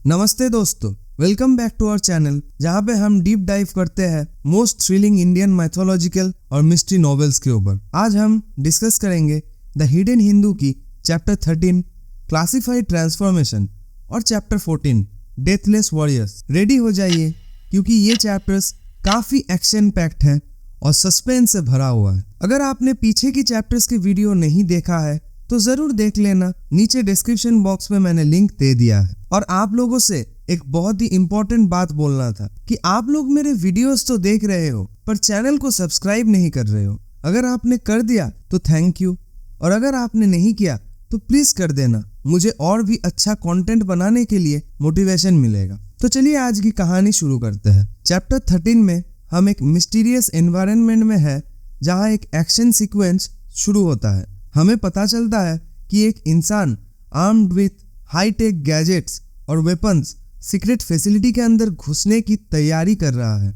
नमस्ते दोस्तों, welcome back to our channel जहां पे हम डीप डाइव करते हैं मोस्ट थ्रिलिंग इंडियन माइथोलॉजिकल और मिस्ट्री नॉवेल्स के ऊपर। आज हम डिस्कस करेंगे द हिडन हिंदू की चैप्टर 13 क्लासिफाइड ट्रांसफॉर्मेशन और चैप्टर 14 डेथलेस वॉरियर्स। रेडी हो जाइए क्योंकि ये चैप्टर्स काफी एक्शन पैक्ड हैं और सस्पेंस से भरा हुआ है। अगर आपने पीछे की चैप्टर्स की वीडियो नहीं देखा है तो जरूर देख लेना, नीचे डिस्क्रिप्शन बॉक्स में मैंने लिंक दे दिया है। और आप लोगों से एक बहुत ही इंपॉर्टेंट बात बोलना था कि आप लोग मेरे वीडियोस तो देख रहे हो पर चैनल को सब्सक्राइब नहीं कर रहे हो। अगर आपने कर दिया तो थैंक यू, और अगर आपने नहीं किया तो प्लीज कर देना, मुझे और भी अच्छा कंटेंट बनाने के लिए मोटिवेशन मिलेगा। तो चलिए आज की कहानी शुरू करते हैं। चैप्टर 13 में हम एक मिस्टीरियस एनवायरनमेंट में है जहाँ एक एक्शन सीक्वेंस शुरू होता है। हमें पता चलता है कि एक इंसान आर्म्ड विथ हाईटेक गैजेट्स और वेपन्स सीक्रेट फैसिलिटी के अंदर घुसने की तैयारी कर रहा है।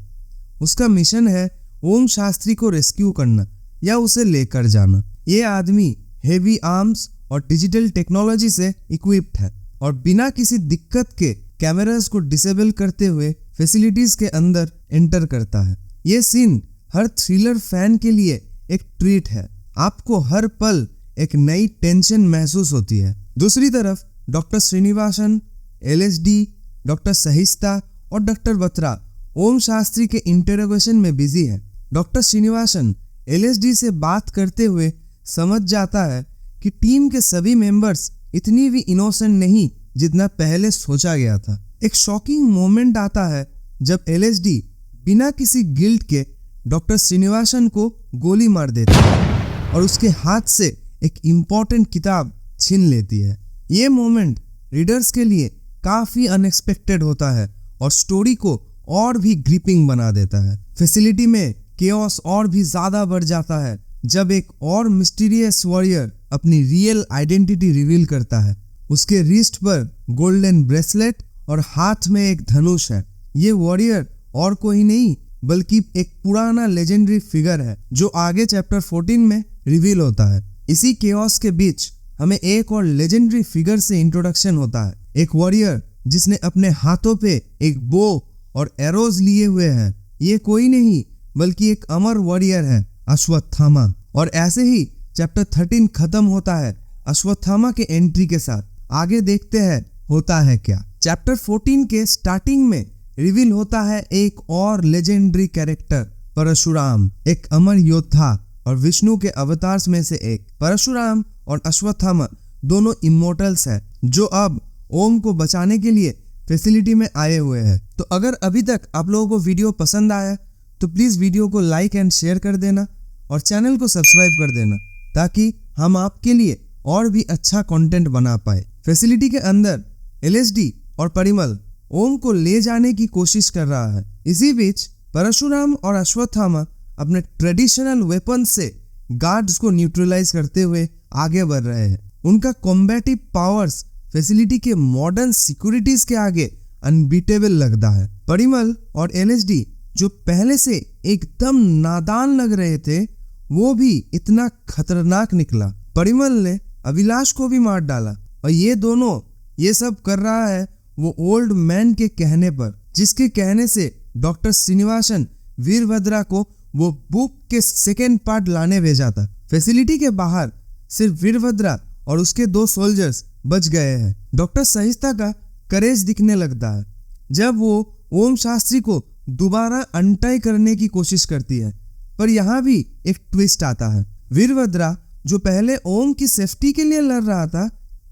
उसका मिशन है ओम शास्त्री को रेस्क्यू करना या उसे लेकर जाना। ये आदमी हेवी आर्म्स और डिजिटल टेक्नोलॉजी से इक्विप्ड है और बिना किसी दिक्कत के कैमरास को डिसेबल करते हुए फैसिलिटीज के अंदर एंटर करता है। ये सीन हर थ्रिलर फैन के लिए एक ट्रीट है। आपको हर पल एक नई टेंशन महसूस होती है। दूसरी तरफ डॉक्टर श्रीनिवासन, LSD, डॉक्टर सहिस्ता और डॉक्टर बत्रा ओम शास्त्री के इंटरोगेशन में बिजी है। डॉक्टर श्रीनिवासन LSD से बात करते हुए समझ जाता है कि टीम के सभी मेंबर्स इतनी भी इनोसेंट नहीं जितना पहले सोचा गया था। एक शॉकिंग मोमेंट आता है जब LSD बिना किसी गिल्ट के डॉक्टर श्रीनिवासन को गोली मार देता है और उसके हाथ से एक इम्पॉर्टेंट किताब छीन लेती है। ये मोमेंट रीडर्स के लिए काफी अनएक्सपेक्टेड होता है और स्टोरी को और भी ग्रिपिंग बना देता है। फैसिलिटी में केओस और भी ज्यादा बढ़ जाता है जब एक और मिस्टीरियस वॉरियर अपनी रियल आइडेंटिटी रिवील करता है। उसके रिस्ट पर गोल्डन ब्रेसलेट और हाथ में एक धनुष है। ये वॉरियर और कोई नहीं बल्कि एक पुराना लेजेंडरी फिगर है जो आगे चैप्टर 14 में रिवील होता है। इसी केओस के बीच हमें एक और लेजेंडरी फिगर से इंट्रोडक्शन होता है। एक वॉरियर जिसने अपने हाथों पे एक बो और एरोज लिए हुए हैं। ये कोई नहीं बल्कि एक अमर वॉरियर है, अश्वत्थामा। और ऐसे ही चैप्टर 13 खत्म होता है अश्वत्थामा के एंट्री के साथ। आगे देखते हैं होता है क्या। चैप्टर 14 के स्टार्टिंग में रिवील होता है एक और लेजेंडरी कैरेक्टर, परशुराम, एक अमर योद्धा और विष्णु के अवतार्स में से एक। परशुराम और अश्वत्थामा दोनों इमोर्टल्स हैं जो अब ओम को बचाने के लिए फैसिलिटी में आए हुए हैं। तो अगर अभी तक आप लोगों को वीडियो पसंद आया तो प्लीज वीडियो को लाइक एंड शेयर कर देना और चैनल को सब्सक्राइब कर देना ताकि हम आपके लिए और भी अच्छा कंटेंट बना पाए। फैसिलिटी के अंदर LSD और परिमल ओम को ले जाने की कोशिश कर रहा है। इसी बीच परशुराम और अश्वत्थामा अपने ट्रेडिशनल वेपन से गार्ड्स को न्यूट्रलाइज करते हुए आगे बढ़ रहे हैं। उनका कॉम्बैटिव पावर्स फैसिलिटी के मॉडर्न सिक्योरिटीज के आगे अनबीटेबल लगता है। परिमल और LSD जो पहले से एकदम नादान लग रहे थे वो भी इतना खतरनाक निकला। परिमल ने अभिलाष को भी मार डाला और ये दोनों ये सब कर रहा है वो ओल्ड मैन के कहने पर, जिसके कहने से डॉक्टर श्रीनिवासन वीरभद्रा को वो बुक के सेकेंड पार्ट लाने भेजा था। फैसिलिटी के बाहर सिर्फ वीरभद्रा और उसके 2 सोल्जर्स बच गए हैं। डॉक्टर सहिस्ता का करेज दिखने लगता है जब वो ओम शास्त्री को दोबारा अनटाई करने की कोशिश करती है, पर यहाँ भी एक ट्विस्ट आता है। वीरभद्रा जो पहले ओम की सेफ्टी के लिए लड़ रहा था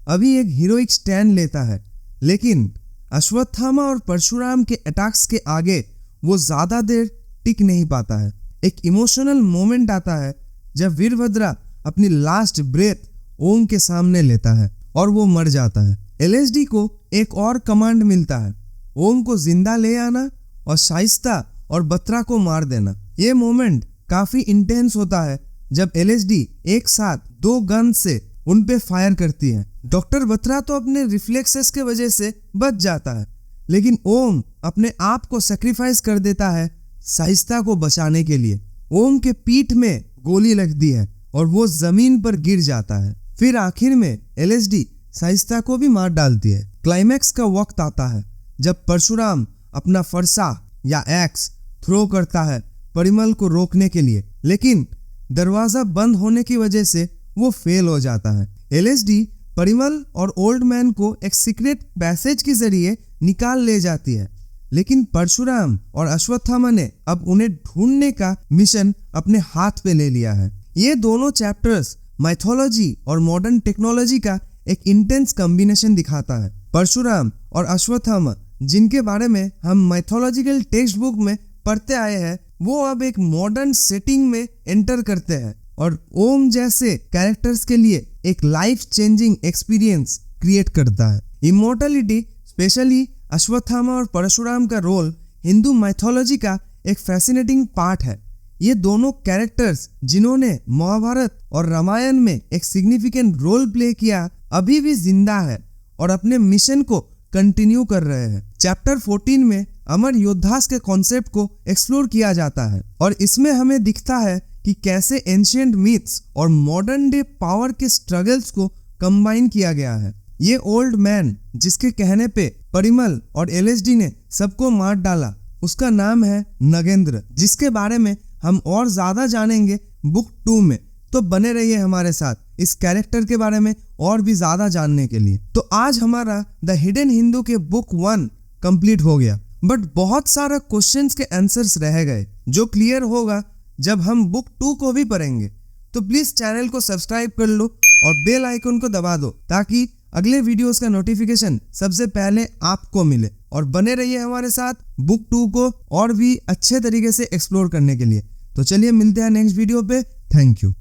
अभी एक हीरोइक स्टैंड लेता है, लेकिन अश्वत्थामा और परशुराम के अटैक्स के आगे वो ज्यादा देर टिक नहीं पाता है। एक इमोशनल मोमेंट आता है जब वीरभद्रा अपनी लास्ट ब्रेथ ओम के सामने लेता है और वो मर जाता है। LSD को एक और कमांड मिलता है, ओम को जिंदा ले आना और शाइस्ता और बत्रा को मार देना। ये मोमेंट काफी इंटेंस होता है जब LSD एक साथ 2 गन से उन पे फायर करती है। डॉक्टर बत्रा तो अपने रिफ्लेक्सेस के वजह से बच जाता है, लेकिन ओम अपने आप को सेक्रीफाइस कर देता है शाइस्ता को बचाने के लिए। ओम के पीठ में गोली लगती है और वो जमीन पर गिर जाता है। फिर आखिर में LSD शाइस्ता को भी मार डालती है। क्लाइमैक्स का वक्त आता है जब परशुराम अपना फरसा या एक्स थ्रो करता है परिमल को रोकने के लिए, लेकिन दरवाजा बंद होने की वजह से वो फेल हो जाता है। एलएसडी परिमल और ओल्ड मैन को एक सीक्रेट पैसेज के जरिए निकाल ले जाती है, लेकिन परशुराम और अश्वत्थामा ने अब उन्हें ढूंढने का मिशन अपने हाथ पे ले लिया है। ये दोनों चैप्टर्स माइथोलॉजी और मॉडर्न टेक्नोलॉजी का एक इंटेंस कॉम्बिनेशन दिखाता है। परशुराम और अश्वत्थामा जिनके बारे में हम माइथोलॉजिकल टेक्स्ट बुक में पढ़ते आए हैं, वो अब एक मॉडर्न सेटिंग में एंटर करते हैं और ओम जैसे कैरेक्टर्स के लिए एक लाइफ चेंजिंग एक्सपीरियंस क्रिएट करता है। इमॉर्टलिटी, स्पेशली अश्वत्थामा और परशुराम का रोल हिंदू माइथोलॉजी का एक फैसिनेटिंग पार्ट है। ये दोनों कैरेक्टर्स जिन्होंने महाभारत और रामायण में एक सिग्निफिकेंट रोल प्ले किया, अभी भी जिंदा है और अपने मिशन को कंटिन्यू कर रहे हैं। चैप्टर 14 में अमर योद्धास के कॉन्सेप्ट को एक्सप्लोर किया जाता है और इसमें हमें दिखता है कि कैसे एंशिएंट मिथ्स और मॉडर्न डे पावर के स्ट्रगल्स को कंबाइन किया गया है। ये ओल्ड मैन जिसके कहने पे परिमल और एलएसडी ने सबको मार डाला, उसका नाम है नगेंद्र, जिसके बारे में हम और ज्यादा जानेंगे बुक 2 में। तो बने रहिए हमारे साथ इस कैरेक्टर के बारे में और भी ज्यादा जानने के लिए। तो आज हमारा द हिडन हिंदू के बुक 1 कंप्लीट हो गया, बट बहुत सारा क्वेश्चंस के आंसर्स रह गए जो क्लियर होगा जब हम बुक 2 को भी पढ़ेंगे। तो प्लीज चैनल को सब्सक्राइब कर लो और बेल आइकन को दबा दो ताकि अगले वीडियोस का नोटिफिकेशन सबसे पहले आपको मिले, और बने रहिए हमारे साथ बुक 2 को और भी अच्छे तरीके से एक्सप्लोर करने के लिए। तो चलिए मिलते हैं नेक्स्ट वीडियो पे। Thank you.